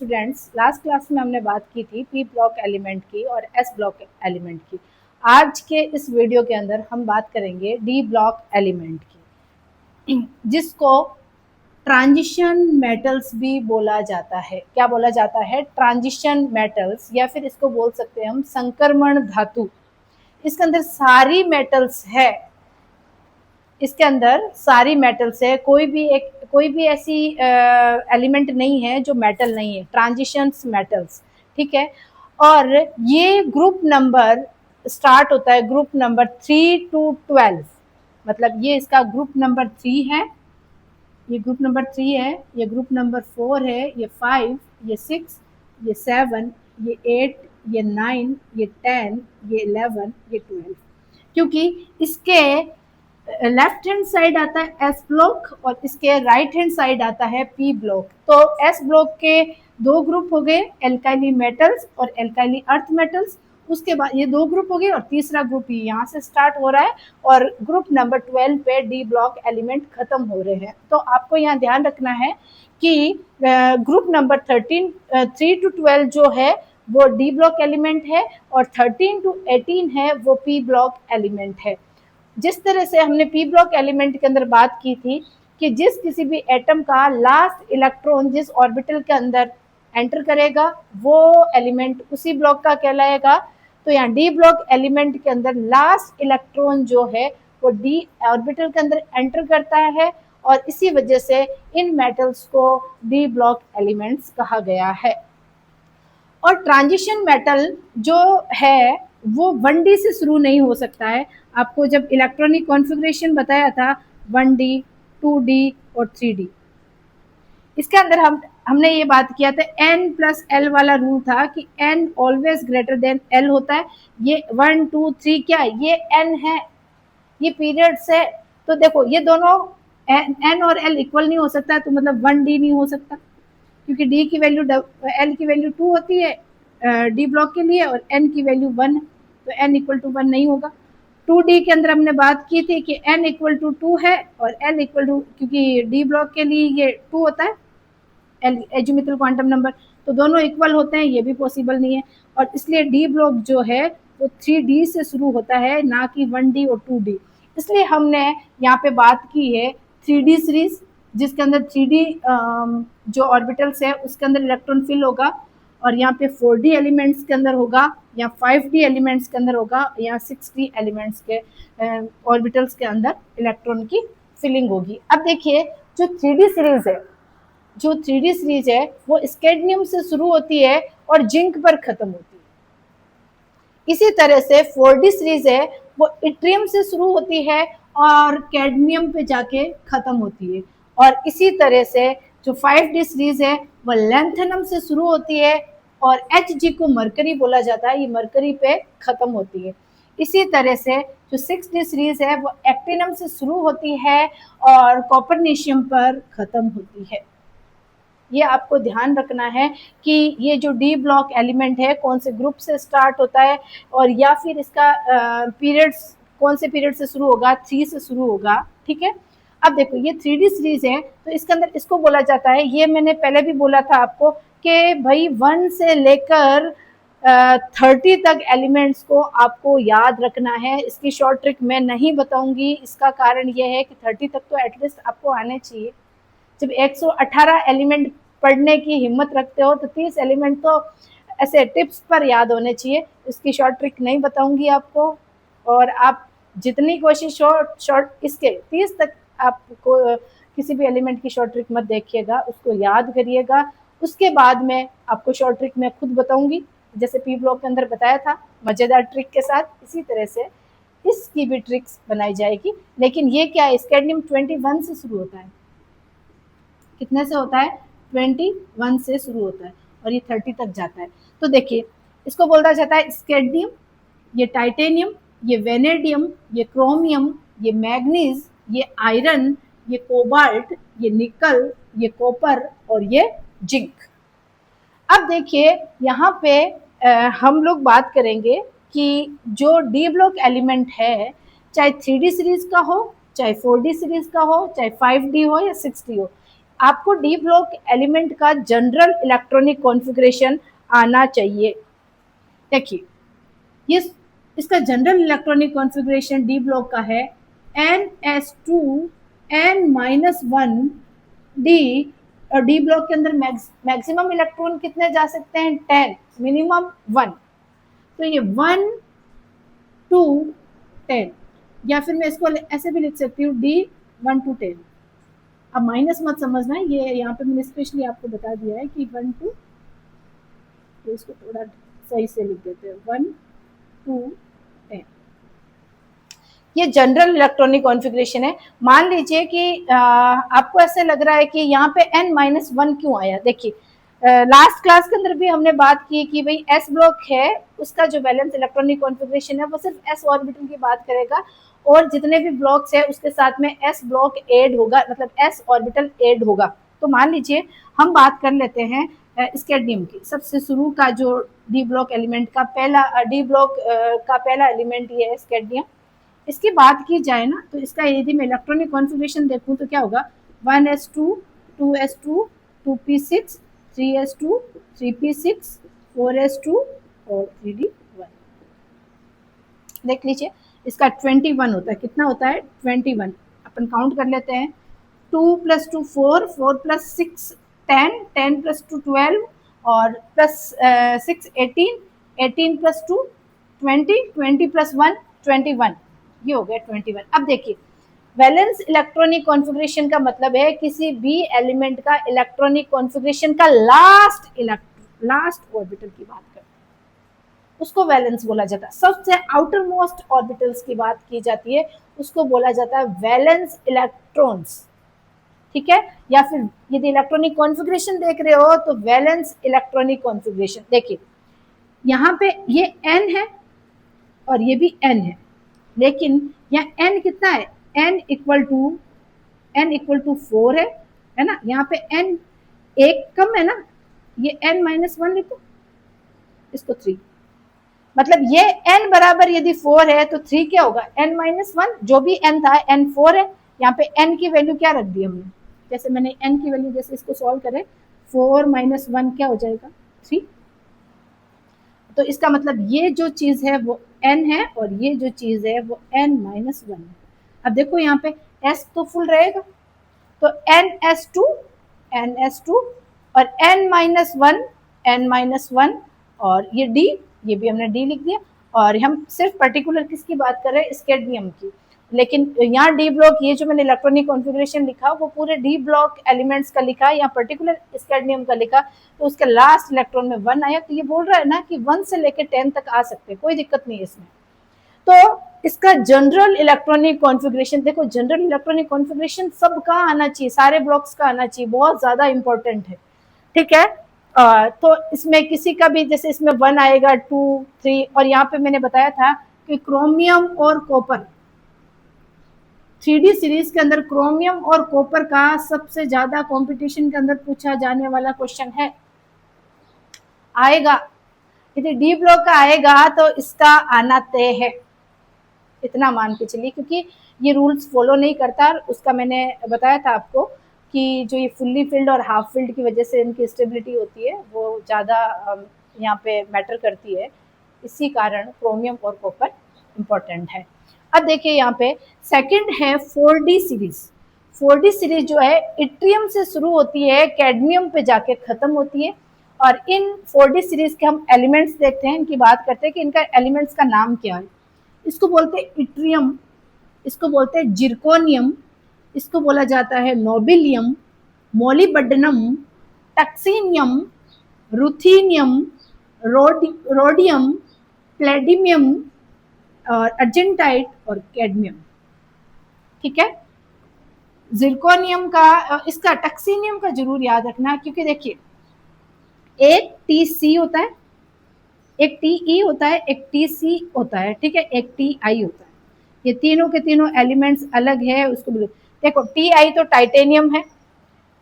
Students, last class में हमने बात की थी पी ब्लॉक एलिमेंट की और एस ब्लॉक एलिमेंट की। आज के इस वीडियो के अंदर हम बात करेंगे डी ब्लॉक एलिमेंट की, जिसको ट्रांजिशन मेटल्स भी बोला जाता है। क्या बोला जाता है? ट्रांजिशन मेटल्स, या फिर इसको बोल सकते हैं हम संक्रमण धातु। इसके अंदर सारी मेटल्स है, इसके अंदर सारी मेटल्स है, कोई भी ऐसी एलिमेंट नहीं है जो मेटल नहीं है, ट्रांजिशंस मेटल्स, ठीक है। और ये ग्रुप नंबर स्टार्ट होता है ग्रुप नंबर 3 to 12, मतलब ये इसका ग्रुप नंबर 3 है, ये ग्रुप नंबर 3 है, ये ग्रुप नंबर 4 है, ये 5, ये 6, ये 7, ये 8, ये 9, ये 10, ये 11, ये 12। क्योंकि इसके लेफ्ट हैंड साइड आता है एस ब्लॉक और इसके राइट हैंड साइड आता है पी ब्लॉक। तो एस ब्लॉक के दो ग्रुप हो गए, एल्काइली मेटल्स और एल्काइली अर्थ मेटल्स। उसके बाद ये दो ग्रुप हो गए और तीसरा ग्रुप ही यहाँ से स्टार्ट हो रहा है और ग्रुप नंबर 12 पे डी ब्लॉक एलिमेंट खत्म हो रहे हैं। तो आपको यहाँ ध्यान रखना है कि ग्रुप नंबर 3 to 12 जो है वो डी ब्लॉक एलिमेंट है और 13 to 18 है वो पी ब्लॉक एलिमेंट है। जिस तरह से हमने पी ब्लॉक एलिमेंट के अंदर बात की थी कि जिस किसी भी एटम का लास्ट इलेक्ट्रॉन जिस ऑर्बिटल के अंदर एंटर करेगा वो एलिमेंट उसी ब्लॉक का कहलाएगा। तो यहाँ डी ब्लॉक एलिमेंट के अंदर लास्ट इलेक्ट्रॉन जो है वो डी ऑर्बिटल के अंदर एंटर करता है और इसी वजह से इन मेटल्स को डी ब्लॉक एलिमेंट्स कहा गया है। और ट्रांजिशन मेटल जो है वो 1D से शुरू नहीं हो सकता है। आपको जब इलेक्ट्रॉनिक कॉन्फ़िगरेशन बताया था 1D, 2D और 3D, इसके अंदर हमने ये बात किया था n+l वाला रूल था कि n always greater than l होता है। ये 1, 2, 3 क्या है? ये n है, ये पीरियड्स है। तो देखो ये दोनों n और l इक्वल नहीं हो सकता, तो मतलब 1D नहीं हो सकता क्योंकि d की वैल्यू l की वैल्यू 2 होती है डी ब्लॉक के लिए और n की वैल्यू 1 है, तो n इक्वल टू 1 नहीं होगा। 2D के अंदर हमने बात की थी कि n इक्वल टू 2 है और l इक्वल टू, क्योंकि डी ब्लॉक के लिए ये 2 होता है एजिमुथल क्वांटम नंबर, तो दोनों इक्वल होते हैं, ये भी पॉसिबल नहीं है। और इसलिए डी ब्लॉक जो है वो 3D से शुरू होता है, ना कि 1D और 2D। इसलिए हमने यहाँ पे बात की है 3D सीरीज, जिसके अंदर 3D जो ऑर्बिटल्स है उसके अंदर इलेक्ट्रॉन फिल होगा और यहाँ पे 4D एलिमेंट्स के अंदर होगा या 5D एलिमेंट्स के अंदर होगा या 6D एलिमेंट्स के ऑर्बिटल्स के अंदर इलेक्ट्रॉन की फिलिंग होगी। अब देखिए जो 3D सीरीज है वो स्कैडमियम से शुरू होती है और जिंक पर खत्म होती है। इसी तरह से 4D सीरीज है वो इट्रियम से शुरू होती है और कैडमियम पे जाके खत्म होती है। और इसी तरह से जो 5D सीरीज है वो लैंथेनम से शुरू होती है और Hg को मरकरी बोला जाता है, ये मरकरी पे खत्म होती है। इसी तरह से जो 6D सीरीज है वो एक्टिनम से शुरू होती है और कॉपरनेशियम पर खत्म होती है। ये आपको ध्यान रखना है कि ये जो डी ब्लॉक एलिमेंट है कौन से ग्रुप से स्टार्ट होता है और या फिर इसका पीरियड्स कौन से पीरियड से शुरू होगा, 3 से शुरू होगा, ठीक है। अब देखो ये 3D सीरीज है तो इसके अंदर इसको बोला जाता है, ये मैंने पहले भी बोला था आपको कि भाई 1 से लेकर 30 तक एलिमेंट्स को आपको याद रखना है। इसकी शॉर्ट ट्रिक मैं नहीं बताऊंगी, इसका कारण ये है कि 30 तक तो एटलीस्ट आपको आने चाहिए। जब 118 एलिमेंट पढ़ने की हिम्मत रखते हो तो 30 एलिमेंट तो ऐसे टिप्स पर याद होने चाहिए। इसकी शॉर्ट ट्रिक नहीं बताऊंगी आपको और आप जितनी कोशिश हो शॉर्ट इसके 30 तक आपको किसी भी एलिमेंट की शॉर्ट ट्रिक मत देखिएगा, उसको याद करिएगा। उसके बाद में आपको शॉर्ट ट्रिक मैं खुद बताऊंगी, जैसे पी ब्लॉक के अंदर बताया था मज़ेदार ट्रिक के साथ, इसी तरह से इसकी भी ट्रिक्स बनाई जाएगी। लेकिन ये क्या है, स्कैडमियम 21 से शुरू होता है। कितने से होता है? 21 से शुरू होता है और ये 30 तक जाता है। तो देखिए इसको बोला जाता है स्कैडमियम, ये टाइटेनियम, ये वेनेडियम, ये क्रोमियम, ये मैग्नीज, ये आयरन, ये कोबाल्ट, ये निकल, ये कॉपर और ये जिंक। अब देखिए यहाँ पे हम लोग बात करेंगे कि जो डी ब्लॉक एलिमेंट है, चाहे 3D सीरीज का हो, चाहे 4D सीरीज का हो, चाहे 5D हो या 6D हो, आपको डी ब्लॉक एलिमेंट का जनरल इलेक्ट्रॉनिक कॉन्फ़िगरेशन आना चाहिए। देखिए ये इसका general electronic configuration D block का है NS2 N-1 डी, और डी ब्लॉक के अंदर मैक्सिमम इलेक्ट्रॉन कितने जा सकते हैं 10, मिनिमम 1। तो ये 1 2 10, या फिर मैं इसको ऐसे भी लिख सकती हूँ D 1 to 10। अब माइनस मत समझना, ये यहाँ पे मैंने स्पेशली आपको बता दिया है कि 1 2, तो इसको थोड़ा सही से लिख देते हैं 1 2 10। ये जनरल इलेक्ट्रॉनिक कॉन्फ़िगरेशन है। मान लीजिए कि आपको ऐसे लग रहा है कि यहाँ पे N-1 क्यों आया। देखिए लास्ट क्लास के अंदर भी हमने बात की कि भाई एस ब्लॉक है, उसका जो वैलेंस इलेक्ट्रॉनिक कॉन्फ़िगरेशन है वो सिर्फ एस ऑर्बिटल की बात करेगा, और जितने भी ब्लॉक्स है उसके साथ में एस ब्लॉक ऐड होगा, मतलब एस ऑर्बिटल ऐड होगा। तो मान लीजिए हम बात कर लेते हैं स्कैडनियम की। सबसे शुरू का जो डी ब्लॉक एलिमेंट का पहला डी ब्लॉक का पहला एलिमेंट ये है स्कैडनियम। इसकी बात की जाए ना तो इसका यदि मैं इलेक्ट्रॉनिक कॉन्फ़िगरेशन देखूं तो क्या होगा 1s2 2s2 2p6 3s2 3p6 4s2 और 3d1। देख लीजिए इसका 21 होता है। कितना होता है 21। अपन काउंट कर लेते हैं 2 + 2 4 4 + 6 10 10 + 2 12 और प्लस 6 18 18 + 2 20 20 + 1 21। ये हो गया 21। अब देखिए वैलेंस इलेक्ट्रॉनिक कॉन्फ़िगरेशन का मतलब है किसी भी एलिमेंट का इलेक्ट्रॉनिक कॉन्फ़िगरेशन का लास्ट ऑर्बिटल की बात करते हैं, उसको वैलेंस बोला जाता है। सबसे आउटर मोस्ट ऑर्बिटल्स की बात की जाती है, उसको बोला जाता है वैलेंस इलेक्ट्रॉन्स। ठीक है, या फिर यदि इलेक्ट्रॉनिक कॉन्फ़िगरेशन देख रहे हो तो वैलेंस इलेक्ट्रॉनिक कॉन्फ़िगरेशन। देखिए यहाँ पे ये n है और ये भी n है, लेकिन यहाँ n कितना है n = 4 है ना। यहाँ पे n एक कम है ना, ये n-1 लिखो, इसको 3। मतलब ये n बराबर यदि 4 है तो 3 क्या होगा n-1, जो भी n था n 4 है। यहाँ पे n की वैल्यू क्या रख दी हमने, जैसे मैंने n की वैल्यू जैसे इसको सॉल्व करें 4 - 1 क्या हो जाएगा 3। तो इसका मतलब ये जो चीज है वो n है और ये जो चीज है वो n-1 है। अब देखो यहाँ पे s तो फुल रहेगा, तो NS2 और n-1 और ये d, ये भी हमने d लिख दिया। और हम सिर्फ पर्टिकुलर किसकी बात कर रहे हैं स्कैडनियम की, लेकिन यहाँ डी ब्लॉक ये जो मैंने इलेक्ट्रॉनिक कॉन्फ़िगरेशन लिखा वो पूरे डी ब्लॉक एलिमेंट्स का लिखा, या पर्टिकुलर स्कैडनियम का लिखा, तो उसके लास्ट इलेक्ट्रॉन में 1 आया। तो ये बोल रहा है ना कि 1 से लेकर 10 तक आ सकते हैं, कोई दिक्कत नहीं है इसमें। तो इसका जनरल इलेक्ट्रॉनिक कॉन्फ़िगरेशन देखो, जनरल इलेक्ट्रॉनिक कॉन्फ़िगरेशन सबका आना चाहिए, सारे ब्लॉक्स का आना चाहिए, बहुत ज्यादा इंपॉर्टेंट है। ठीक है, तो इसमें किसी का भी जैसे इसमें 1 आएगा 2 3, और यहाँ पे मैंने बताया था कि क्रोमियम और कॉपर 3D सीरीज के अंदर क्रोमियम और कॉपर का सबसे ज्यादा कंपटीशन के अंदर पूछा जाने वाला क्वेश्चन है, आएगा। यदि डी ब्लॉक का आएगा तो इसका आना तय है, इतना मान के चलिए, क्योंकि ये रूल्स फॉलो नहीं करता। उसका मैंने बताया था आपको कि जो ये फुल्ली फिल्ड और हाफ फिल्ड की वजह से इनकी स्टेबिलिटी होती है वो ज़्यादा यहाँ पे मैटर करती है, इसी कारण क्रोमियम और कॉपर इम्पोर्टेंट है। अब देखिए यहाँ पे सेकंड है 4D सीरीज। 4D सीरीज जो है इट्रियम से शुरू होती है, कैडमियम पे जाके खत्म होती है। और इन 4D सीरीज के हम एलिमेंट्स देखते हैं, इनकी बात करते हैं कि इनका एलिमेंट्स का नाम क्या है। इसको बोलते हैं इट्रियम, इसको बोलते हैं जिरकोनियम, इसको बोला जाता है नोबिलियम, मोलिबडेनम, टक्सीनियम, रुथीनियम, रोडियम, प्लेडियम और अर्जेंटाइट और कैडमियम। ठीक है, जिरकोनियम का, इसका टक्सीनियम का जरूर याद रखना, क्योंकि देखिए एक TC होता है, एक TE होता है, एक TC होता है, ठीक है, एक TI होता है। ये तीनों के तीनों एलिमेंट्स अलग है, उसको देखो TI तो टाइटेनियम है,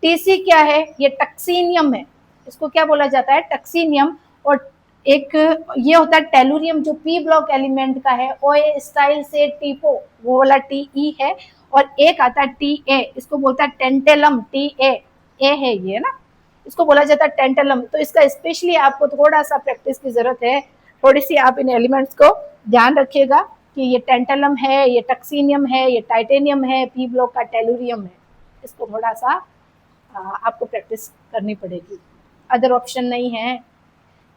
TC क्या है ये टक्सीनियम है, इसको क्या बोला जाता है टक्सीनियम। और एक ये होता है टेलुरियम जो P ब्लॉक एलिमेंट का है, OA स्टाइल से टीपो वो वाला TE है। और एक आता है TA, इसको बोलता है टेंटेलम TA। ए है ये ना, इसको बोला जाता है टेंटलम। तो इसका स्पेशली आपको थोड़ा सा प्रैक्टिस की जरूरत है, थोड़ी सी आप इन एलिमेंट्स को ध्यान रखिएगा कि ये टेंटलम है, ये टक्सीनियम है, ये टाइटेनियम है, पी ब्लॉक का टेलुरियम है। इसको थोड़ा सा आपको प्रैक्टिस करनी पड़ेगी, अदर ऑप्शन नहीं है,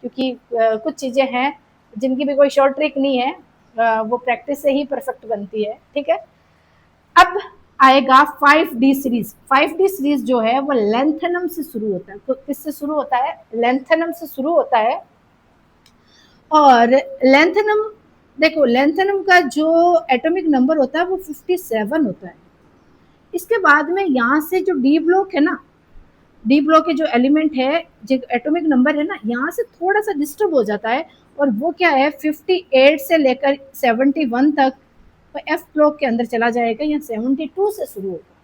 क्योंकि कुछ चीज़ें हैं जिनकी भी कोई शॉर्ट ट्रिक नहीं है, वो प्रैक्टिस से ही परफेक्ट बनती है। ठीक है, अब आएगा 5D सीरीज। 5D सीरीज जो है वो लेंथेनम से शुरू होता है। तो किससे शुरू होता है? लेंथेनम से शुरू होता है। और लेंथेनम, देखो लेंथेनम का जो एटॉमिक नंबर होता है वो 57 होता है। इसके बाद में यहाँ से जो डी ब्लॉक है ना, डी ब्लॉक के जो एलिमेंट है, जो एटॉमिक नंबर है ना, यहाँ से थोड़ा सा डिस्टर्ब हो जाता है, और वो क्या है 58 से लेकर 71 तक तो एफ ब्लॉक के अंदर चला जाएगा, या 72 से शुरू होगा।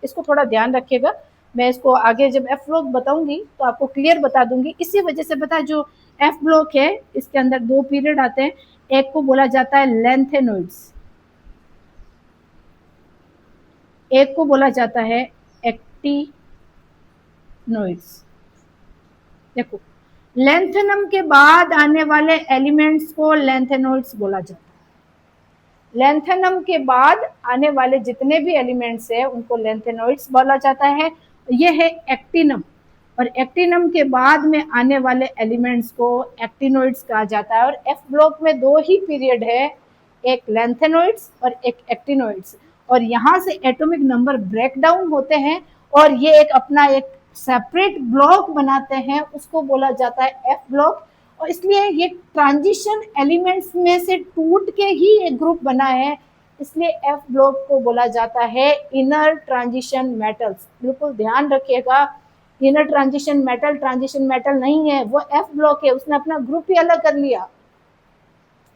इसको थोड़ा ध्यान रखिएगा, मैं इसको आगे जब एफ ब्लॉक बताऊंगी तो आपको क्लियर बता दूंगी। इसी वजह से पता है, जो एफ ब्लॉक है इसके अंदर दो पीरियड आते हैं, एक को बोला जाता है लेंथेनोइड्स, एक को बोला जाता है एक्टिनोइड्स। देखो लेंथेनम के बाद आने वाले एलिमेंट्स को लेंथेनोइड्स बोला जाता है। लेंथेनम के बाद आने वाले जितने भी एलिमेंट्स है उनको लेंथेनोइड्स बोला जाता है। ये है एक्टिनम, और एक्टिनम के बाद में आने वाले एलिमेंट्स को एक्टिनोइड्स कहा जाता है। और एफ ब्लॉक में दो ही पीरियड है, एक लेंथेनोइड्स और एक एक्टिनोइड्स, और यहाँ से एटॉमिक नंबर ब्रेक डाउन होते हैं और ये एक अपना एक सेपरेट ब्लॉक बनाते हैं, उसको बोला जाता है एफ ब्लॉक। और इसलिए ये ट्रांजिशन एलिमेंट्स में से टूट के ही एक ग्रुप बना है, इसलिए एफ ब्लॉक को बोला जाता है इनर ट्रांजिशन मेटल्स। बिल्कुल ध्यान रखिएगा, इनर ट्रांजिशन मेटल नहीं है, वो एफ ब्लॉक है, उसने अपना ग्रुप ही अलग कर लिया।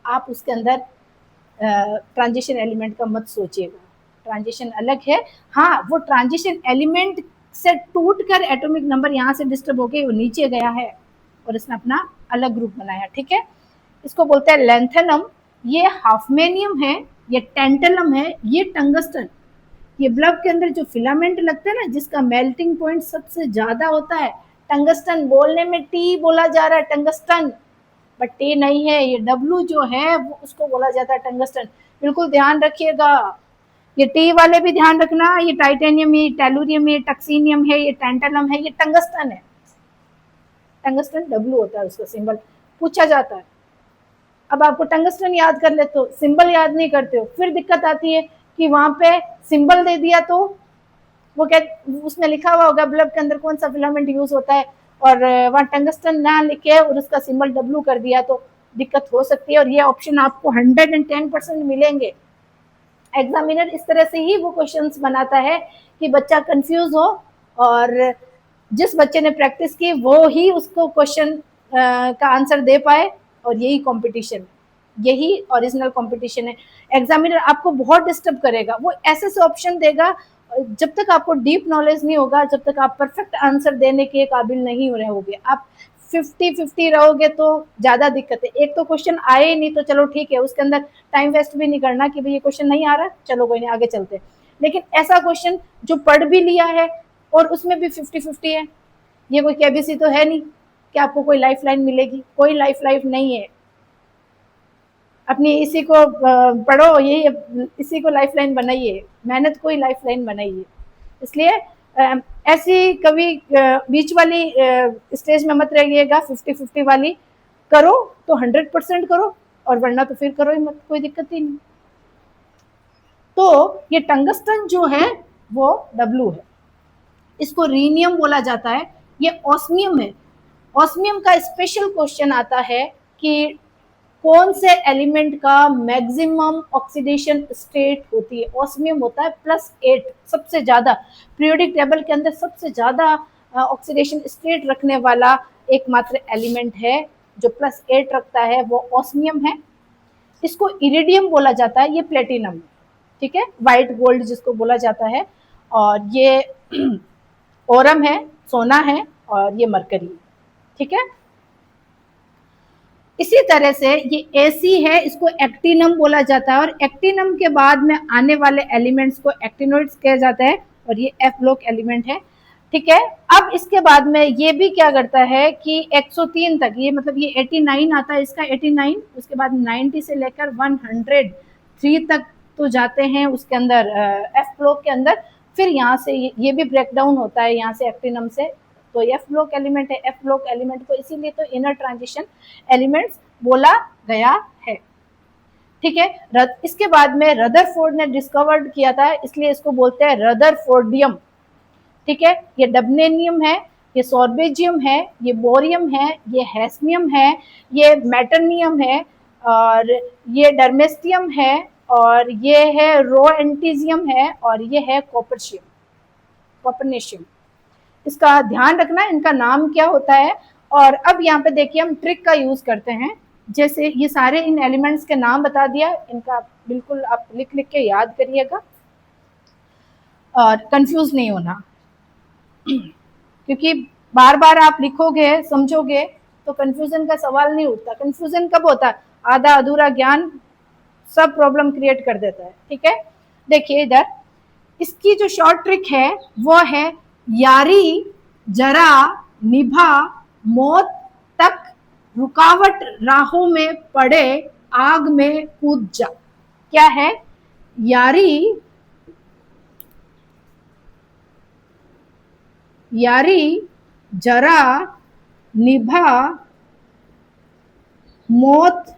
आप उसके अंदर ट्रांजिशन एलिमेंट का मत सोचिएगा, ट्रांजिशन अलग है। हाँ, वो ट्रांजिशन एलिमेंट से टूट कर एटॉमिक नंबर यहाँ से डिस्टर्ब होके वो नीचे गया है और इसने अपना अलग ग्रुप बनाया। ठीक है, इसको बोलते हैं लेंथेनम। ये हाफमेनियम है, ये टेंटलम है, ये टंगस्टन। ये बल्ब के अंदर जो फिलामेंट लगते हैं ना, जिसका मेल्टिंग पॉइंट सबसे ज्यादा होता है, टंगस्टन। बोलने में टी बोला जा रहा है टंगस्टन, बट टी नहीं है, ये डब्लू जो है वो उसको बोला जाता है टंगस्टन। बिल्कुल ध्यान रखिएगा, ये टी वाले भी ध्यान रखना, ये टाइटेनियम, ये टेलुरियम, ये टक्सीनियम है, ये टेंटलम है, ये टंगस्टन है। टंगस्टन डब्लू होता है उसका सिंबल, पूछा जाता है। अब आपको टंगस्टन याद कर लेते हो, सिंबल याद नहीं करते हो, फिर दिक्कत आती है कि वहां पे सिंबल दे दिया तो वो क्या, उसमें लिखा हुआ होगा बल्ब के अंदर कौन सा फिलामेंट यूज होता है, और वहां टंगस्टन ना लिखे और उसका सिंबल डब्लू कर दिया तो दिक्कत हो सकती है। और ये ऑप्शन आपको 110% मिलेंगे। एग्जामिनर इस तरह से ही वो क्वेश्चंस बनाता है कि बच्चा कंफ्यूज हो, और जिस बच्चे ने प्रैक्टिस की वो ही उसको क्वेश्चन का आंसर दे पाए, और यही कंपटीशन, यही ओरिजिनल कंपटीशन है। एग्जामिनर आपको बहुत डिस्टर्ब करेगा, वो ऐसे से ऑप्शन देगा जब तक आपको डीप नॉलेज नहीं होगा, जब तक आप परफेक्ट आंसर देने के काबिल नहीं हो रहे होगे। आप 50-50 रहोगे तो ज़्यादा दिक्कत है। एक तो क्वेश्चन आए ही नहीं तो चलो ठीक है, उसके अंदर टाइम वेस्ट भी नहीं करना कि भाई ये क्वेश्चन नहीं आ रहा, चलो कोई नहीं आगे चलते। लेकिन ऐसा क्वेश्चन जो पढ़ भी लिया है और उसमें भी 50-50 है, ये कोई केबीसी तो है नहीं कि आपको कोई लाइफ लाइन मिलेगी, कोई लाइफ नहीं है। अपनी इसी को पढ़ो, यही इसी को लाइफ लाइन बनाइए, मेहनत को ही लाइफ लाइन बनाइए। इसलिए ऐसी कभी बीच वाली स्टेज में मत रहिएगा, 50-50 वाली करो तो 100% करो, और वरना तो फिर करो ही मत, कोई दिक्कत ही नहीं। तो ये टंगस्टन जो है वो डब्लू है, इसको रीनियम बोला जाता है। ये ऑस्मियम है। ऑस्मियम का स्पेशल क्वेश्चन आता है कि कौन से एलिमेंट का मैक्सिमम ऑक्सीडेशन स्टेट होती है। ऑस्मियम होता है +8, सबसे ज्यादा पीरियोडिक टेबल के अंदर सबसे ज्यादा ऑक्सीडेशन स्टेट रखने वाला एकमात्र एलिमेंट है जो +8 रखता है, वो ऑस्मियम है। इसको इरिडियम बोला जाता है, ये प्लेटिनम, ठीक है, व्हाइट गोल्ड जिसको बोला जाता है। और ये ओरम है, सोना है, और ये मरकरी, ठीक है। इसी तरह से ये एसी है, इसको एक्टिनम बोला जाता है, और एक्टिनम के बाद में आने वाले एलिमेंट्स को एक्टिनोइड्स कहा जाता है, और ये एफ ब्लॉक एलिमेंट है। ठीक है। अब इसके बाद में ये भी क्या करता है कि 103 तक, ये मतलब ये 89 आता है इसका, 89, उसके बाद 90 से लेकर 103 तक तो जाते हैं उसके अंदर एफ ब्लॉक के अंदर। फिर यहाँ से ये भी ब्रेक डाउन होता है यहाँ से एक्टिनम से, तो एफ ब्लॉक एलिमेंट है। एफ ब्लॉक एलिमेंट को इसीलिए तो इनर ट्रांजिशन एलिमेंट्स बोला गया है। ठीक है। इसके बाद में रदरफोर्ड ने डिस्कवर्ड किया था, इसलिए इसको बोलते हैं रदरफोर्डियम। ठीक है। ये डबनेनियम है, ये सॉर्बेजियम है, ये बोरियम है, ये हैस्मियम है, ये मेटरनियम है, और ये डर्मेस्टियम है, और ये है रोएंटिजियम है, और ये है कॉपरशियम, कॉपरनेशियम। इसका ध्यान रखना इनका नाम क्या होता है। और अब यहाँ पे देखिए हम ट्रिक का यूज करते हैं। जैसे ये सारे इन एलिमेंट्स के नाम बता दिया, इनका बिल्कुल आप लिख लिख के याद करिएगा और कंफ्यूज नहीं होना, क्योंकि बार बार आप लिखोगे समझोगे तो कंफ्यूजन का सवाल नहीं उठता। कंफ्यूजन कब होता है? आधा अधूरा ज्ञान सब प्रॉब्लम क्रिएट कर देता है। ठीक है। देखिए इधर इसकी जो शॉर्ट ट्रिक है वो है यारी जरा निभा मौत तक रुकावट राहों में पड़े आग में कूद जा। क्या है? यारी जरा निभा मौत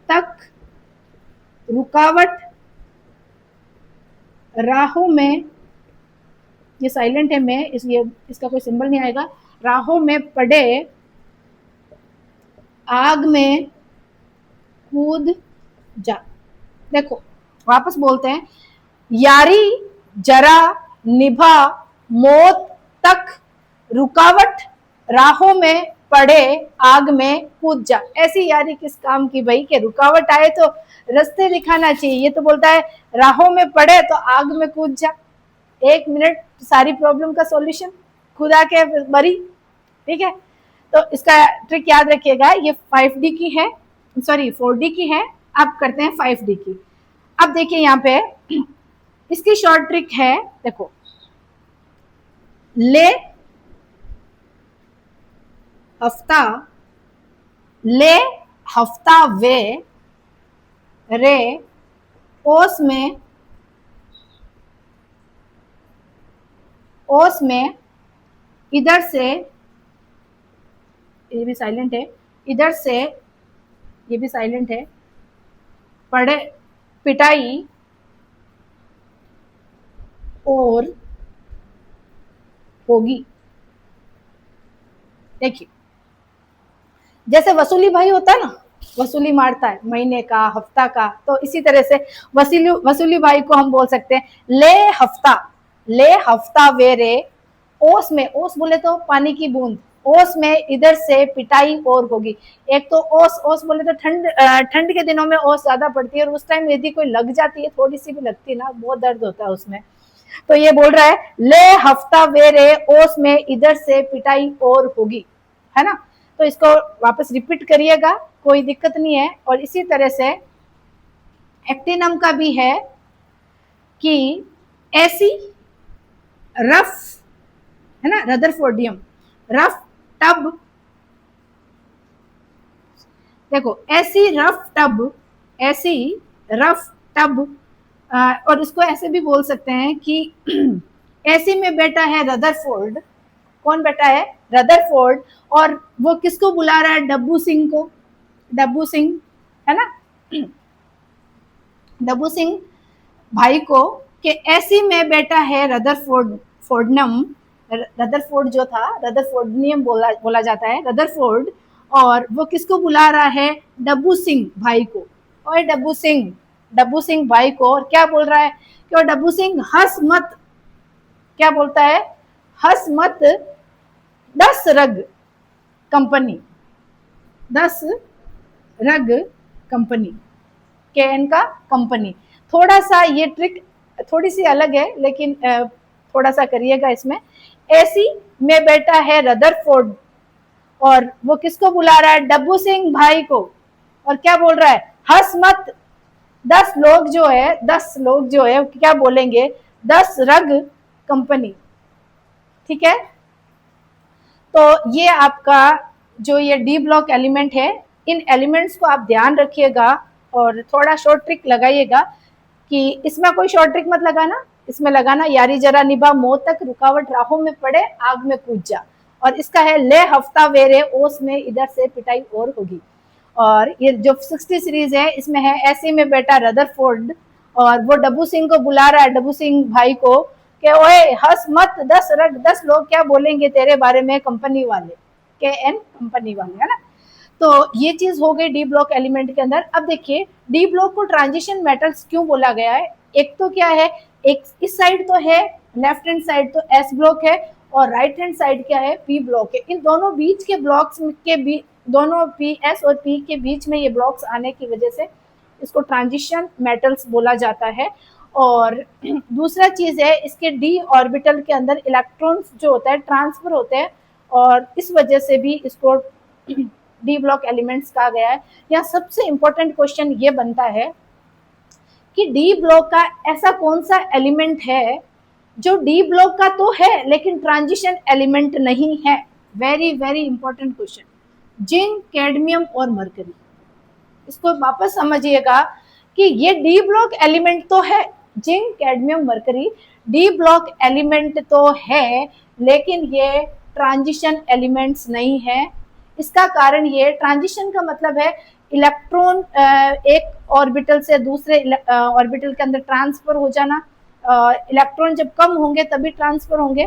तक रुकावट राहों में, ये साइलेंट है मैं इसलिए इसका कोई सिंबल नहीं आएगा, राहों में पड़े आग में कूद जा। देखो वापस बोलते हैं, यारी जरा निभा मौत तक रुकावट राहों में पड़े आग में कूद जा। ऐसी यारी किस काम की भाई कि रुकावट आए तो रास्ते दिखाना चाहिए, ये तो बोलता है राहों में पड़े तो आग में कूद जा। 1 मिनट सारी प्रॉब्लम का सॉल्यूशन, खुदा के बरी। ठीक है। तो इसका ट्रिक याद रखिएगा, ये 5D की है, सॉरी 4D की है, अब करते हैं 5D की। अब देखिए यहाँ पे इसकी शॉर्ट ट्रिक है, देखो ले हफ्ता वे रे ओस में इधर से, ये भी साइलेंट है, इधर से ये भी साइलेंट है, पड़े पिटाई और होगी। देखिए जैसे वसूली भाई होता है ना, वसूली मारता है महीने का हफ्ता का, तो इसी तरह से वसूली भाई को हम बोल सकते हैं ले हफ्ता वेरे ओस में, ओस बोले तो पानी की बूंद, ओस में इधर से पिटाई और होगी। एक तो ओस बोले तो ठंड के दिनों में ओस ज्यादा पड़ती है, और उस टाइम यदि कोई लग जाती है, थोड़ी सी भी लगती है ना, बहुत दर्द होता है उसमें। तो ये बोल रहा है ले हफ्ता वेरे ओस में इधर से पिटाई और होगी, है ना। तो इसको वापस रिपीट करिएगा, कोई दिक्कत नहीं है। और इसी तरह से एक्टिनम का भी है कि ऐसी रफ, है ना, रदरफोर्डियम रफ टब, देखो ऐसी रफ टब, और इसको ऐसे भी बोल सकते हैं कि ऐसी में बैठा है रदरफोर्ड। कौन बैठा है? रदरफोर्ड। और वो किसको बुला रहा है? डब्बू सिंह को, डब्बू सिंह, है ना, डब्बू सिंह भाई को, कि ऐसी में बैठा है रदरफोर्डनम, रदरफोर्ड जो था रदरफोर्डनियम बोला जाता है, रदरफोर्ड। और वो किसको बुला रहा है? डब्बू सिंह भाई को। और डब्बू सिंह भाई को, और क्या बोल रहा है कि और डब्बू सिंह हंस मत, क्या बोलता है? हंस मत 10 रग कंपनी, 10 रग कंपनी, KN का कंपनी। थोड़ा सा ये ट्रिक थोड़ी सी अलग है, लेकिन थोड़ा सा करिएगा इसमें। ऐसी में बैठा है रदरफोर्ड, और वो किसको बुला रहा है? डब्बू सिंह भाई को। और क्या बोल रहा है? हंस मत 10 लोग जो है क्या बोलेंगे? 10 रग कंपनी, ठीक है, तो ये आपका जो ये डी ब्लॉक एलिमेंट है, इन एलिमेंट्स को आप ध्यान रखिएगा और थोड़ा शॉर्ट ट्रिक लगाइएगा कि इसमें कोई शॉर्ट ट्रिक मत लगाना, इसमें लगाना यारी जरा निभा मौत तक रुकावट राहों में पड़े आग में कूद जा, और इसका है ले हफ्ता वेरे ओस में इधर से पिटाई और होगी। और ये जो 60 सीरीज है इसमें है ऐसे में बेटा रदरफोर्ड, और वो डब्बू सिंह को बुला रहा है, डब्बू सिंह भाई को, कि ओए हंस मत, 10 लोग क्या बोलेंगे तेरे बारे में कंपनी वाले, के एन कंपनी वाले, है ना। तो ये चीज हो गई डी ब्लॉक एलिमेंट के अंदर। अब देखिए डी ब्लॉक को ट्रांजिशन मेटल्स क्यों बोला गया है। एक तो क्या है, एक इस साइड तो है, लेफ्ट हैंड साइड तो एस ब्लॉक है, और राइट हैंड साइड क्या है, पी ब्लॉक है। इन दोनों बीच के ब्लॉक्स के बीच, दोनों पी एस और पी के बीच में ये ब्लॉक्स आने की वजह से इसको ट्रांजिशन मेटल्स बोला जाता है। और दूसरा चीज है, इसके डी ऑर्बिटल के अंदर इलेक्ट्रॉन्स जो होता है ट्रांसफर होते हैं, और इस वजह से भी इसको डी ब्लॉक एलिमेंट्स कहा गया है। यहाँ सबसे इंपॉर्टेंट क्वेश्चन ये बनता है कि डी ब्लॉक का ऐसा कौन सा एलिमेंट है जो डी ब्लॉक का तो है लेकिन ट्रांजिशन एलिमेंट नहीं है। Very very important question, zinc, cadmium और मरकरी। इसको वापस समझिएगा कि ये डी ब्लॉक एलिमेंट तो है, zinc, cadmium, mercury D block element तो है, लेकिन ये ट्रांजिशन एलिमेंट्स नहीं है। इसका कारण ये, ट्रांजिशन का मतलब है इलेक्ट्रॉन एक ऑर्बिटल से दूसरे ऑर्बिटल के अंदर ट्रांसफर हो जाना। इलेक्ट्रॉन जब कम होंगे तभी ट्रांसफर होंगे,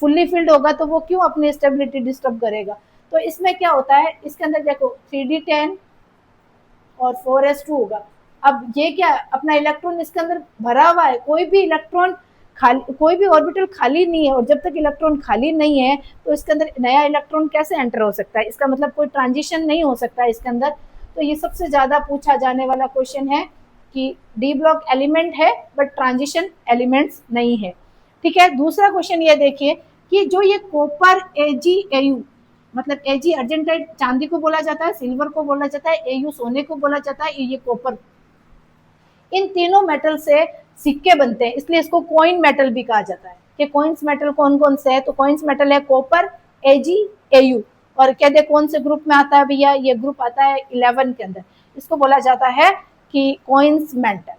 फुल्ली फिल्ड होगा तो वो क्यों अपनी स्टेबिलिटी डिस्टर्ब करेगा। तो इसमें क्या होता है, इसके अंदर देखो 3d10 और 4s2 होगा। अब ये क्या, अपना इलेक्ट्रॉन इसके अंदर भरा हुआ है, कोई भी इलेक्ट्रॉन खाली, कोई भी ऑर्बिटल खाली नहीं है, और जब तक इलेक्ट्रॉन खाली नहीं है तो इसके अंदर नया इलेक्ट्रॉन कैसे एंटर हो सकता है। इसका मतलब कोई ट्रांजिशन नहीं हो सकता है इसके अंदर। तो ये सबसे ज्यादा पूछा जाने वाला क्वेश्चन है कि डी ब्लॉक एलिमेंट है बट ट्रांजिशन एलिमेंट्स नहीं है। ठीक है, दूसरा क्वेश्चन ये देखिए कि जो ये कॉपर AgAu, मतलब Ag अर्जेंटाइट चांदी को बोला जाता है, सिल्वर को बोला जाता है, Au सोने को बोला जाता है, ये कॉपर, इन तीनों मेटल से सिक्के बनते हैं, इसलिए इसको कॉइन मेटल भी कहा जाता है। कि कॉइन्स मेटल कौन कौन से है, तो कॉइन्स मेटल है कॉपर, AgAu, और कहते कौन से ग्रुप में आता है भैया, ये ग्रुप आता है 11 के अंदर, इसको बोला जाता है कि कॉइन्स मेटल।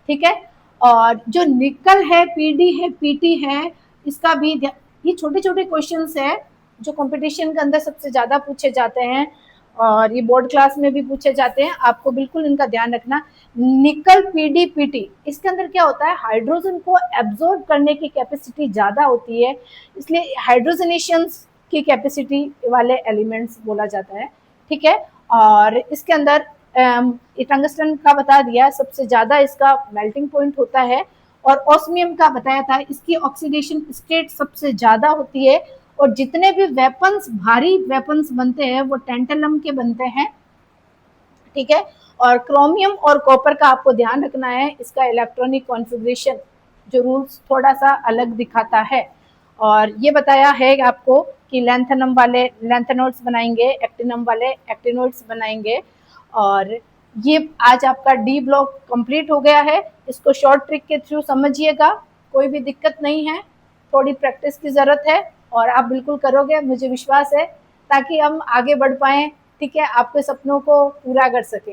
ठीक है, और जो निकल है, PD है, PT है, इसका भी ये छोटे छोटे क्वेश्चन है जो कंपटीशन के अंदर सबसे ज्यादा पूछे जाते हैं, और ये बोर्ड क्लास में भी पूछे जाते हैं, आपको बिल्कुल इनका ध्यान रखना। निकल PD PT, इसके अंदर क्या होता है, हाइड्रोजन को एब्जॉर्ब करने की कैपेसिटी ज्यादा होती है, इसलिए हाइड्रोजनेशंस की कैपेसिटी वाले एलिमेंट्स बोला जाता है। ठीक है, और इसके अंदर टंगस्टन का बता दिया सबसे ज्यादा इसका मेल्टिंग पॉइंट होता है, और ऑस्मियम का बताया था इसकी ऑक्सीडेशन स्टेट सबसे ज्यादा होती है, और जितने भी वेपन्स, भारी वेपन्स बनते हैं वो टेंटलम के बनते हैं। ठीक है, और क्रोमियम और कॉपर का आपको ध्यान रखना है, इसका इलेक्ट्रॉनिक कॉन्फ़िगरेशन जो रूल्स थोड़ा सा अलग दिखाता है। और ये बताया है आपको कि लैंथेनम वाले लैंथेनोइड्स बनाएंगे, एक्टिनम वाले एक्टिनोइड्स बनाएंगे। और ये आज आपका डी ब्लॉक कंप्लीट हो गया है, इसको शॉर्ट ट्रिक के थ्रू समझिएगा, कोई भी दिक्कत नहीं है, थोड़ी प्रैक्टिस की ज़रूरत है, और आप बिल्कुल करोगे मुझे विश्वास है, ताकि हम आगे बढ़ पाएँ। ठीक है, आपके सपनों को पूरा कर सकें।